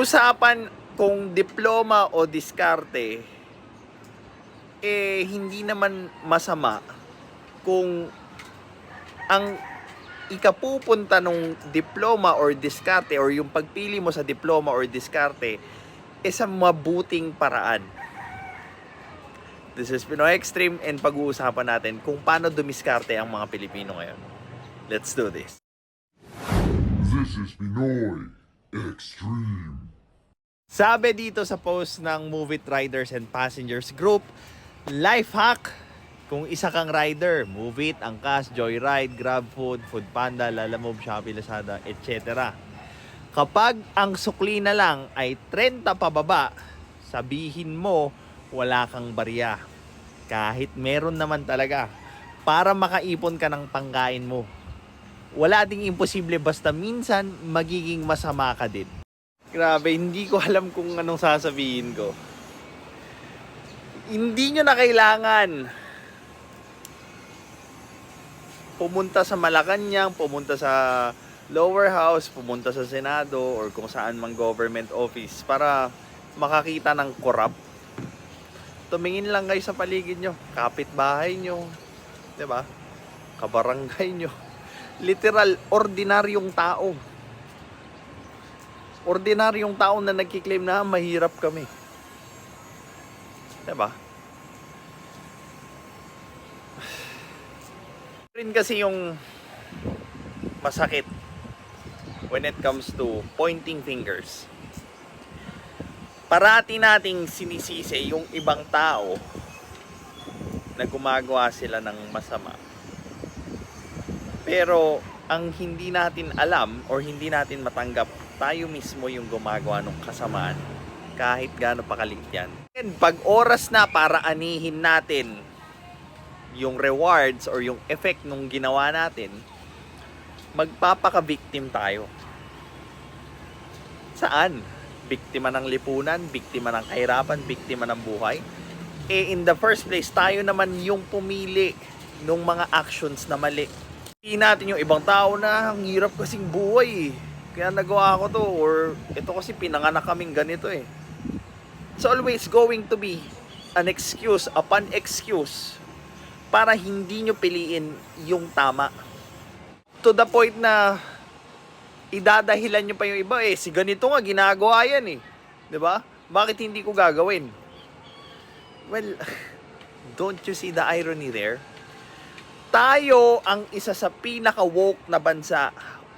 Usapan kung diploma o diskarte, hindi naman masama kung ang ikapupunta nung diploma or diskarte or yung pagpili mo sa diploma or diskarte sa mabuting paraan. This is Pinoy Extreme and pag-uusapan natin kung paano dumiskarte ang mga Pilipino ngayon. Let's do this. This is Pinoy Extreme. Sabi dito sa post ng Move It Riders and Passengers Group, life hack kung isa kang rider, Move It, Angkas, Joyride, GrabFood, Foodpanda, Lalamove, Shopee, Lazada, etc. Kapag ang sukli na lang ay 30 pababa, sabihin mo wala kang barya. Kahit meron naman talaga para makaipon ka ng pangkain mo. Wala ding imposible basta minsan magiging masama ka din. Grabe, hindi ko alam kung anong sasabihin ko. Hindi nyo na kailangan pumunta sa Malacanang, pumunta sa lower house, pumunta sa Senado, or kung saan mang government office para makakita ng corrupt. Tumingin lang kayo sa paligid nyo, kapitbahay nyo, 'di ba? Kabarangay nyo. Literal, ordinaryong tao. Ordinaryong tao na nagkiklaim na mahirap kami. 'Di ba? Rin kasi yung masakit when it comes to pointing fingers. Parati nating sinisisi yung ibang tao na gumagawa sila ng masama. Pero ang hindi natin alam or hindi natin matanggap, tayo mismo yung gumagawa ng kasamaan kahit gaano pa kaliit yan. And pag oras na para anihin natin yung rewards or yung effect nung ginawa natin, magpapaka-victim tayo. Saan? Biktima ng lipunan, biktima ng kahirapan, biktima ng buhay. In the first place, tayo naman yung pumili ng mga actions na mali. Hindi natin yung ibang tao na ang hirap kasing buhay kaya nagawa ko to, or ito kasi pinanganak kaming ganito eh. It's always going to be an excuse upon excuse para hindi nyo piliin yung tama. To the point na idadahilan nyo pa yung iba si ganito nga ginagawa yan 'di ba? Bakit hindi ko gagawin? Well, don't you see the irony there? Tayo ang isa sa pinaka-woke na bansa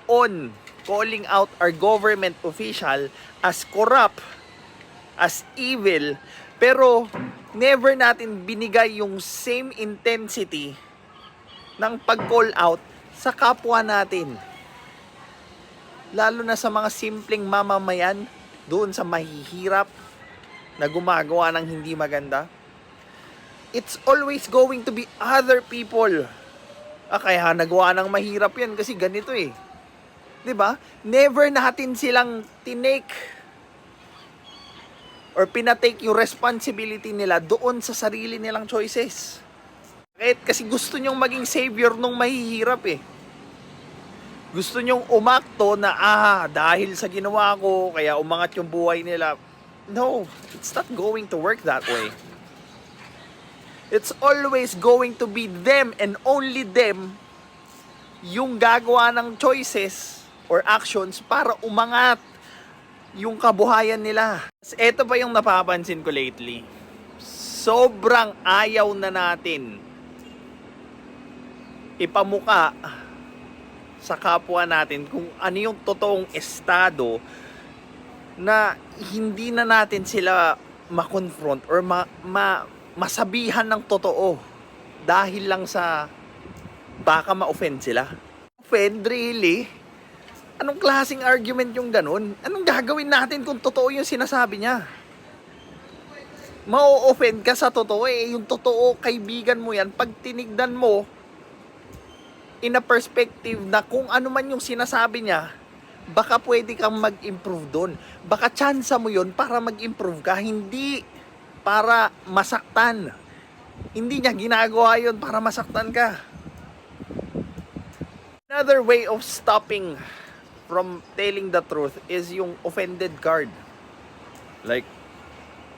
on calling out our government official as corrupt, as evil, pero never natin binigay yung same intensity ng pag-call out sa kapwa natin. Lalo na sa mga simpleng mamamayan, doon sa mahihirap na gumagawa ng hindi maganda. It's always going to be other people. Kaya nagawa ng mahirap yan kasi ganito 'Di ba? Never natin silang tinake or pinatake yung responsibility nila doon sa sarili nilang choices. Kasi gusto nyong maging savior nung mahihirap Gusto nyong umakto na dahil sa ginawa ko kaya umangat yung buhay nila. No, it's not going to work that way. It's always going to be them and only them yung gagawa ng choices or actions para umangat yung kabuhayan nila. Ito pa yung napapansin ko lately. Sobrang ayaw na natin ipamuka sa kapwa natin kung ano yung totoong estado na hindi na natin sila ma-confront or masabihan ng totoo dahil lang sa baka ma-offend sila. Offend? Really? Anong klaseng argument yung ganun? Anong gagawin natin kung totoo yung sinasabi niya? Ma-offend ka sa totoo yung totoo, kaibigan mo yan, pag tinignan mo in a perspective na kung ano man yung sinasabi niya, baka pwede kang mag-improve doon. Baka tsansa mo yun para mag-improve ka, hindi para masaktan. Hindi niya ginagawa yun para masaktan ka. Another way of stopping from telling the truth is yung offended card. Like,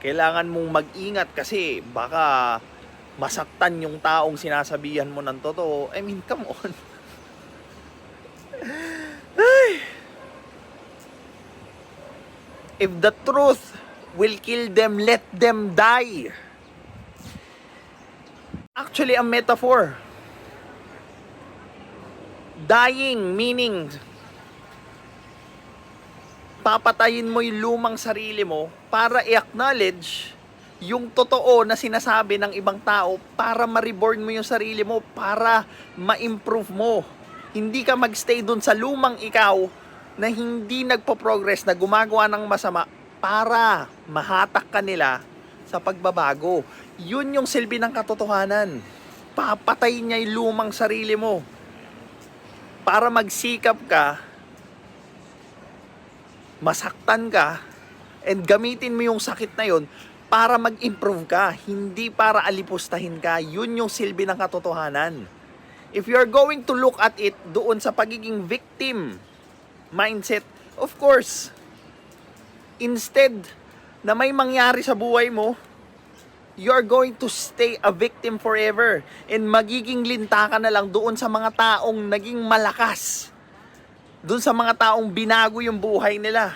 kailangan mong mag-ingat kasi baka masaktan yung taong sinasabihan mo ng totoo. I mean, come on. Ay. If the truth will kill them, let them die. Actually, a metaphor. Dying meaning papatayin mo yung lumang sarili mo para i-acknowledge yung totoo na sinasabi ng ibang tao, para ma-reborn mo yung sarili mo, para ma-improve mo. Hindi ka magstay dun sa lumang ikaw na hindi nagpo-progress, na gumagawa ng masama para mahatak ka nila sa pagbabago. Yun yung silbi ng katotohanan. Papatayin niya yung lumang sarili mo para magsikap ka, masaktan ka, and gamitin mo yung sakit na yun para mag-improve ka, hindi para alipustahin ka. Yun yung silbi ng katotohanan. If you're going to look at it doon sa pagiging victim mindset, of course, instead na may mangyari sa buhay mo, you're going to stay a victim forever, and magiging linta ka na lang doon sa mga taong naging malakas, doon sa mga taong binago yung buhay nila.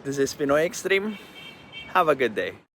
This is Pinoy Extreme. Have a good day.